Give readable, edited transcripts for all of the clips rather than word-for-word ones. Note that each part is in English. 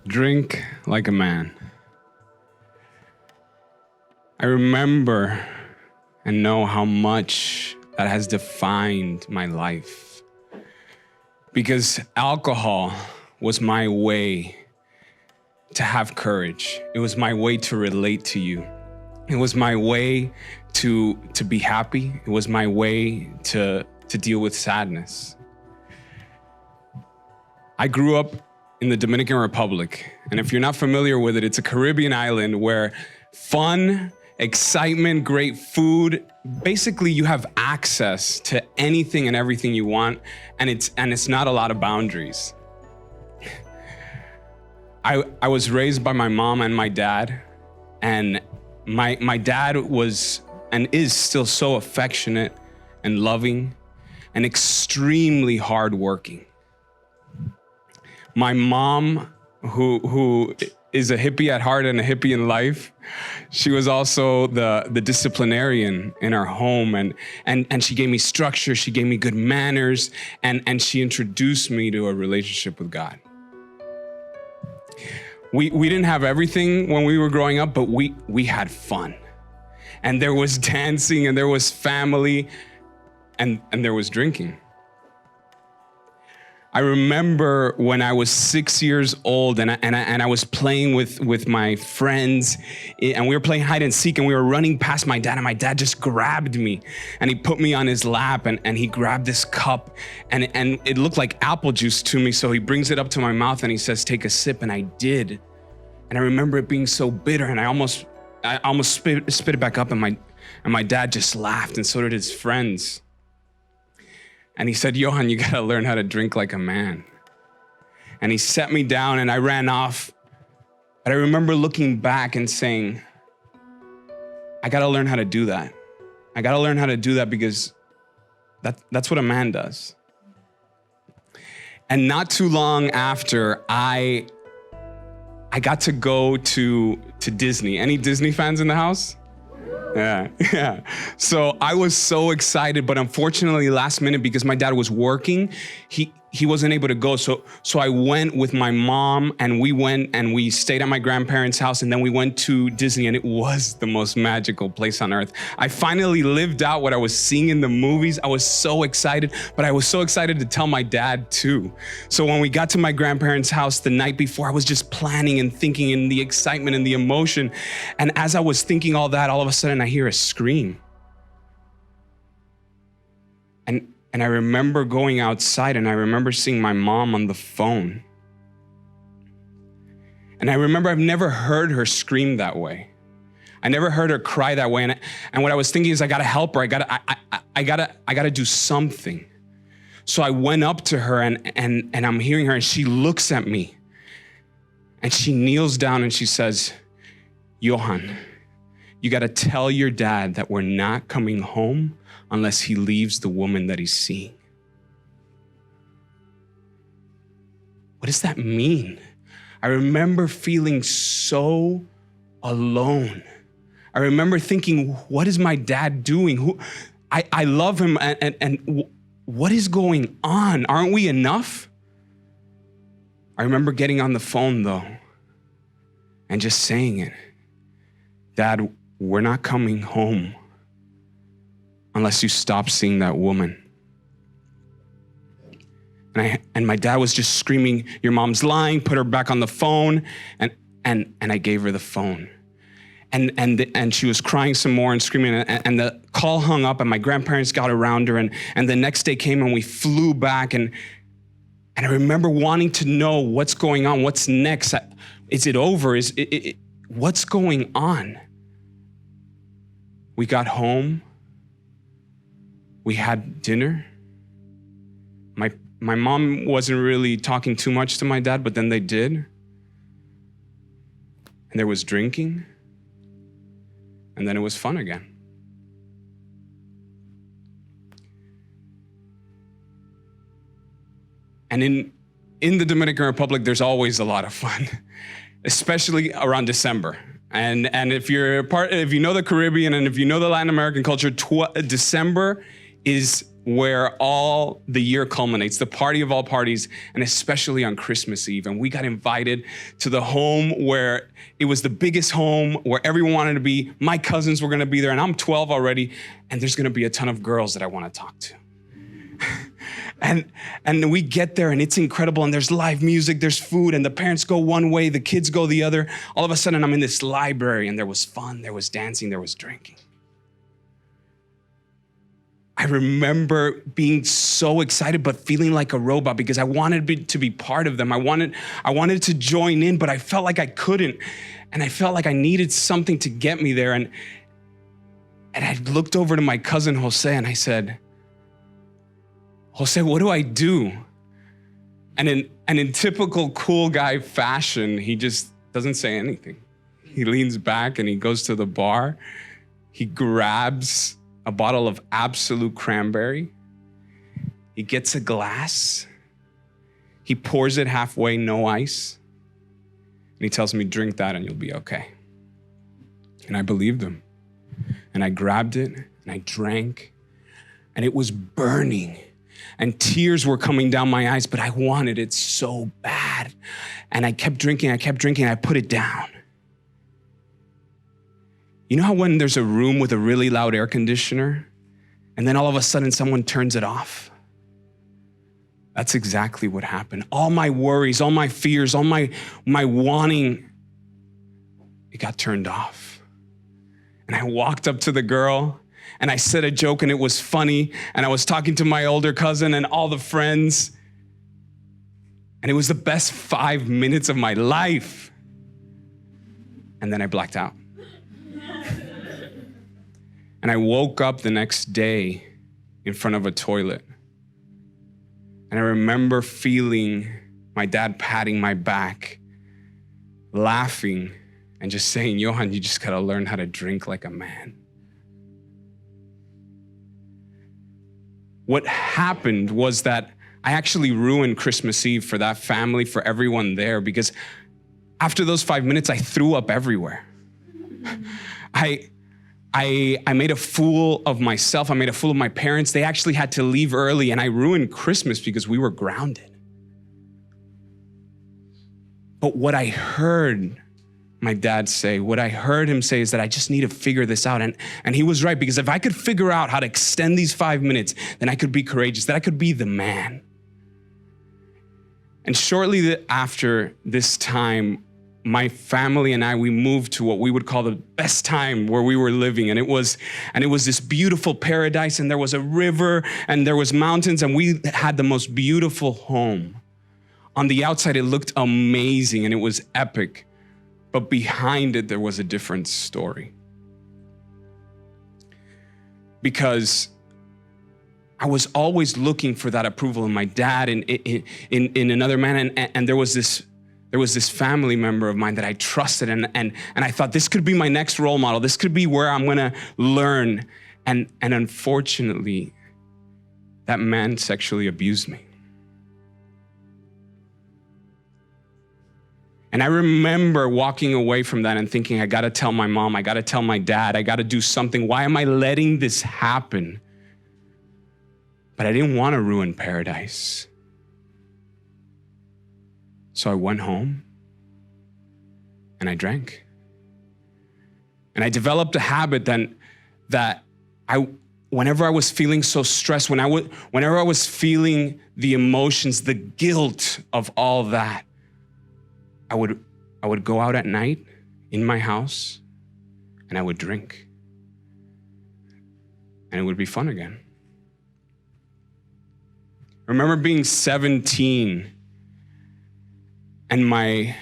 Drink like a man. I remember and know how much that has defined my life. Because alcohol was my way to have courage. It was my way to relate to you. It was my way to be happy. It was my way to deal with sadness. I grew up in the Dominican Republic. And if you're not familiar with it, it's a Caribbean island where fun, excitement, great food, basically you have access to anything and everything you want, and it's not a lot of boundaries. I was raised by my mom and my dad, and my dad was and is still so affectionate and loving and extremely hardworking. My mom, who is a hippie at heart and a hippie in life, she was also the disciplinarian in our home, and she gave me structure, she gave me good manners, and she introduced me to a relationship with God. We didn't have everything when we were growing up, but we had fun. And there was dancing, and there was family, and there was drinking. I remember when I was 6 years old and I was playing with my friends, and we were playing hide and seek, and we were running past my dad, and my dad just grabbed me and he put me on his lap, and he grabbed this cup, and it looked like apple juice to me. So he brings it up to my mouth and he says, "Take a sip." And I did. And I remember it being so bitter, and I almost spit it back up, and my dad just laughed, and so did his friends. And he said, "Johann, you gotta learn how to drink like a man." And he set me down, and I ran off. But I remember looking back and saying, I gotta learn how to do that. I gotta learn how to do that, because that's what a man does. And not too long after, I got to go to Disney. Any Disney fans in the house? Yeah. So I was so excited, but unfortunately last minute, because my dad was working, he wasn't able to go. So I went with my mom, and we went and we stayed at my grandparents' house, and then we went to Disney, and it was the most magical place on earth. I finally lived out what I was seeing in the movies. I was so excited, but I was so excited to tell my dad too. So when we got to my grandparents' house the night before, I was just planning and thinking, and the excitement and the emotion. And as I was thinking all that, all of a sudden I hear a scream. And I remember going outside, and I remember seeing my mom on the phone. And I remember I've never heard her scream that way. I never heard her cry that way. And what I was thinking is, I gotta help her. I gotta do something. So I went up to her, and I'm hearing her, and she looks at me, and she kneels down, and she says, "Johann, you gotta tell your dad that we're not coming home unless he leaves the woman that he's seeing." What does that mean? I remember feeling so alone. I remember thinking, what is my dad doing? I love him, and what is going on? Aren't we enough? I remember getting on the phone though, and just saying it. "Dad, we're not coming home unless you stop seeing that woman." And my dad was just screaming, "Your mom's lying, put her back on the phone." And I gave her the phone. And she was crying some more and screaming, and the call hung up, and my grandparents got around her, and the next day came, and we flew back, and I remember wanting to know what's going on, what's next. Is it over? What's going on? We got home. We had dinner. My mom wasn't really talking too much to my dad, but then they did. And there was drinking. And then it was fun again. And in the Dominican Republic, there's always a lot of fun, especially around December. And if if you know the Caribbean and if you know the Latin American culture, December is where all the year culminates, the party of all parties, and especially on Christmas Eve. And we got invited to the home where it was the biggest home, where everyone wanted to be. My cousins were gonna be there, and I'm 12 already, and there's gonna be a ton of girls that I wanna talk to. And we get there, and it's incredible, and there's live music, there's food, and the parents go one way, the kids go the other. All of a sudden, I'm in this library, and there was fun, there was dancing, there was drinking. I remember being so excited, but feeling like a robot because I wanted to be part of them. I wanted to join in, but I felt like I couldn't. And I felt like I needed something to get me there. And I looked over to my cousin, Jose, and I said, Jose, what do I do? And in typical cool guy fashion, he just doesn't say anything. He leans back and he goes to the bar. He grabs a bottle of Absolute Cranberry. He gets a glass. He pours it halfway, no ice. And he tells me, drink that and you'll be okay. And I believed him. And I grabbed it and I drank. And it was burning. And tears were coming down my eyes, but I wanted it so bad. And I kept drinking, and I put it down. You know how when there's a room with a really loud air conditioner, and then all of a sudden someone turns it off? That's exactly what happened. All my worries, all my fears, all my wanting, it got turned off. And I walked up to the girl, and I said a joke, and it was funny, and I was talking to my older cousin and all the friends, and it was the best 5 minutes of my life. And then I blacked out. And I woke up the next day in front of a toilet. And I remember feeling my dad patting my back, laughing, and just saying, Johann, you just gotta learn how to drink like a man. What happened was that I actually ruined Christmas Eve for that family, for everyone there, because after those 5 minutes, I threw up everywhere. I made a fool of myself. I made a fool of my parents. They actually had to leave early, and I ruined Christmas because we were grounded. But what I heard my dad say, what I heard him say is that I just need to figure this out. And he was right, because if I could figure out how to extend these 5 minutes, then I could be courageous, that I could be the man. And shortly after this time, my family and I, we moved to what we would call the best time where we were living. And it was this beautiful paradise, and there was a river and there was mountains, and we had the most beautiful home. On the outside, it looked amazing and it was epic, but behind it, there was a different story. Because I was always looking for that approval in my dad and in another man, and there was this family member of mine that I trusted, and I thought, this could be my next role model. This could be where I'm gonna learn. And unfortunately, that man sexually abused me. And I remember walking away from that and thinking, I gotta tell my mom, I gotta tell my dad, I gotta do something. Why am I letting this happen? But I didn't want to ruin paradise. So I went home and I drank. And I developed a habit that whenever I was feeling so stressed, whenever I was feeling the emotions, the guilt of all that, I would go out at night in my house and I would drink. And it would be fun again. I remember being 17 and my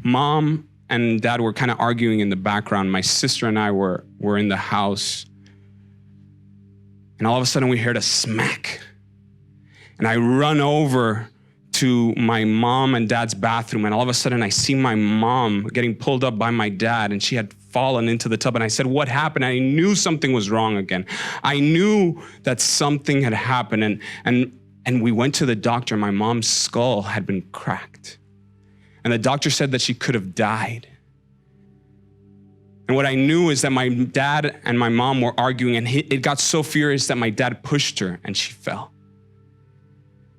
mom and dad were kind of arguing in the background. My sister and I were in the house. And all of a sudden we heard a smack. And I run over to my mom and dad's bathroom, and all of a sudden I see my mom getting pulled up by my dad, and she had fallen into the tub. And I said, what happened? I knew something was wrong again. I knew that something had happened, and we went to the doctor. My mom's skull had been cracked. And the doctor said that she could have died. And what I knew is that my dad and my mom were arguing, and it got so furious that my dad pushed her and she fell.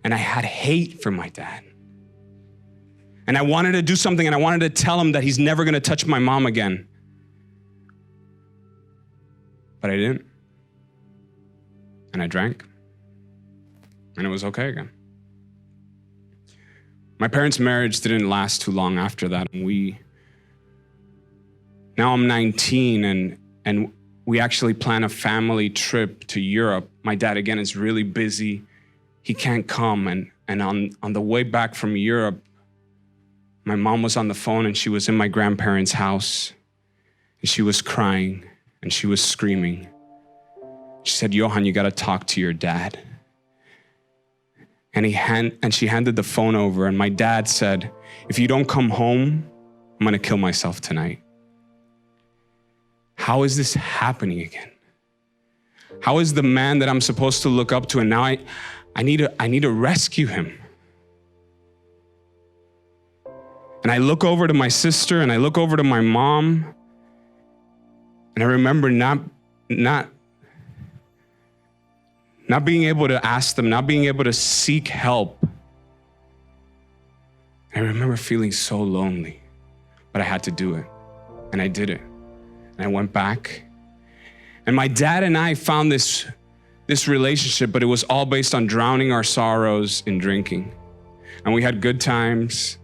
And I had hate for my dad. And I wanted to do something, and I wanted to tell him that he's never going to touch my mom again. But I didn't. And I drank. And it was okay again. My parents' marriage didn't last too long after that. Now I'm 19, and we actually plan a family trip to Europe. My dad, again, is really busy. He can't come. And on the way back from Europe, my mom was on the phone, and she was in my grandparents' house. And she was crying, and she was screaming. She said, "Johann, you got to talk to your dad." And she handed the phone over, and my dad said, "If you don't come home, I'm going to kill myself tonight." How is this happening again? How is the man that I'm supposed to look up to, and now I need to rescue him? And I look over to my sister, and I look over to my mom, and I remember not being able to ask them, not being able to seek help. I remember feeling so lonely, but I had to do it, and I did it. And I went back, and my dad and I found this relationship, but it was all based on drowning our sorrows in drinking. And we had good times,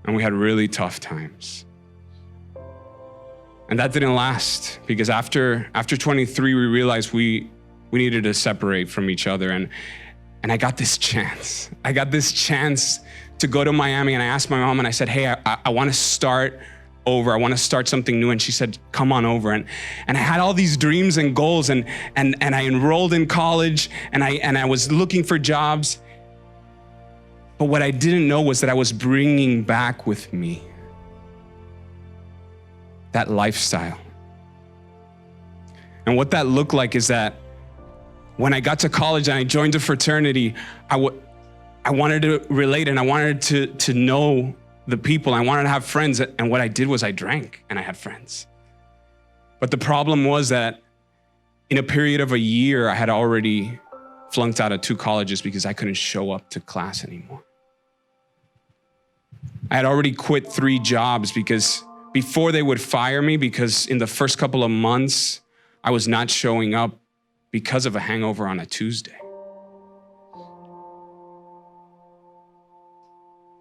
and we had really tough times. And that didn't last, because after 23, we realized we needed to separate from each other. And I got this chance. I got this chance to go to Miami, and I asked my mom, and I said, "Hey, I want to start over. I want to start something new." And she said, "Come on over." And I had all these dreams and goals, and I enrolled in college, and I was looking for jobs. But what I didn't know was that I was bringing back with me that lifestyle. And what that looked like is that when I got to college and I joined a fraternity, I wanted to relate, and I wanted to know the people. I wanted to have friends. And what I did was I drank, and I had friends. But the problem was that in a period of a year, I had already flunked out of 2 colleges because I couldn't show up to class anymore. I had already quit 3 jobs because before they would fire me, because in the first couple of months, I was not showing up because of a hangover on a Tuesday.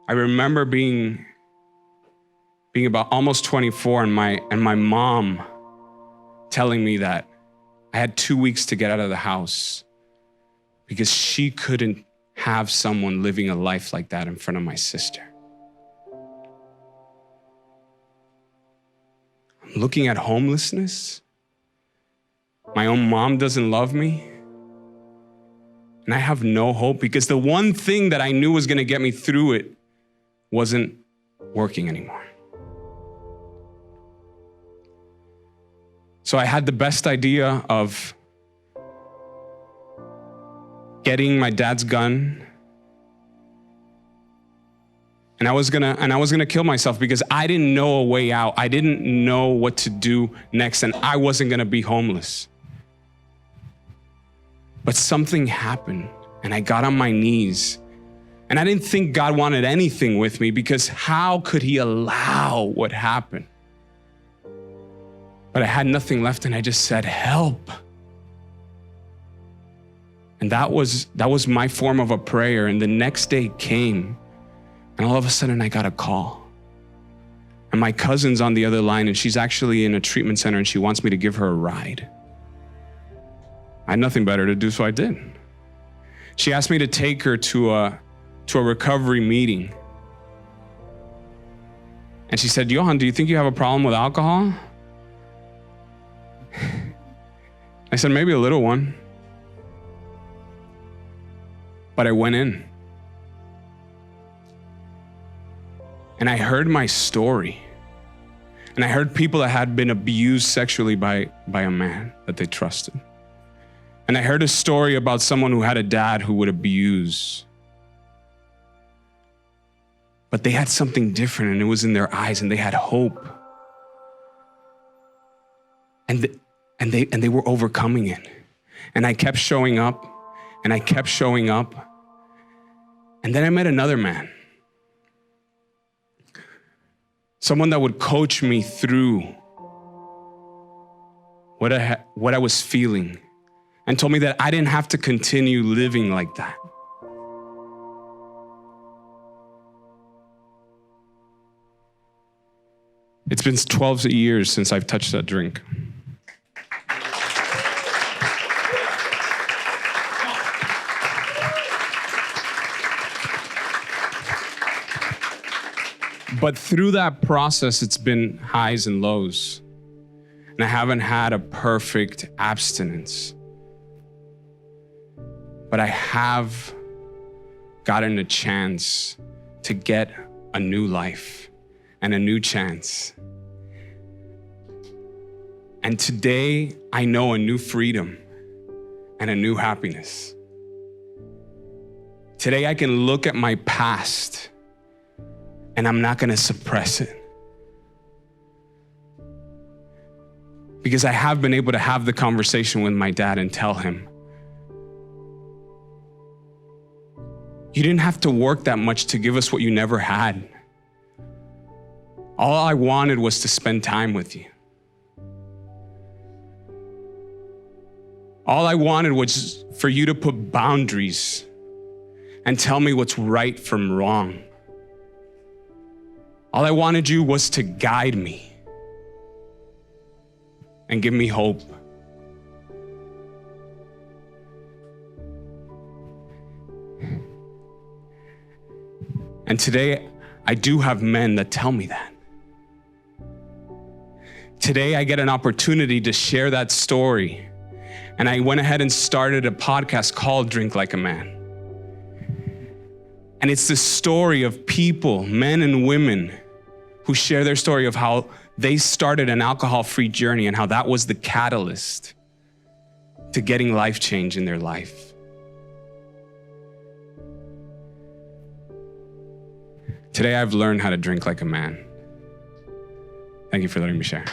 I remember being about almost 24, and my mom telling me that I had 2 weeks to get out of the house because she couldn't have someone living a life like that in front of my sister. I'm looking at homelessness. My own mom doesn't love me. And I have no hope, because the one thing that I knew was going to get me through it wasn't working anymore. So I had the best idea of getting my dad's gun, and I was gonna kill myself because I didn't know a way out. I didn't know what to do next, and I wasn't gonna be homeless. But something happened, and I got on my knees. And I didn't think God wanted anything with me, because how could he allow what happened? But I had nothing left, and I just said, "Help." And that was my form of a prayer. And the next day came, and all of a sudden I got a call. And my cousin's on the other line, and she's actually in a treatment center, and she wants me to give her a ride. I had nothing better to do, so I did. She asked me to take her to a recovery meeting. And she said, "Johann, do you think you have a problem with alcohol?" I said, "Maybe a little one." But I went in. And I heard my story. And I heard people that had been abused sexually by a man that they trusted. And I heard a story about someone who had a dad who would abuse. But they had something different, and it was in their eyes, and they had hope. And they were overcoming it. And I kept showing up, and I kept showing up. And then I met another man. Someone that would coach me through what I was feeling, and told me that I didn't have to continue living like that. It's been 12 years since I've touched that drink. But through that process, it's been highs and lows. And I haven't had a perfect abstinence. But I have gotten a chance to get a new life and a new chance. And today, I know a new freedom and a new happiness. Today, I can look at my past and I'm not gonna suppress it. Because I have been able to have the conversation with my dad and tell him, you didn't have to work that much to give us what you never had. All I wanted was to spend time with you. All I wanted was for you to put boundaries and tell me what's right from wrong. All I wanted you was to guide me and give me hope. And today, I do have men that tell me that. Today, I get an opportunity to share that story. And I went ahead and started a podcast called Drink Like a Man. And it's the story of people, men and women, who share their story of how they started an alcohol-free journey and how that was the catalyst to getting life change in their life. Today, I've learned how to drink like a man. Thank you for letting me share.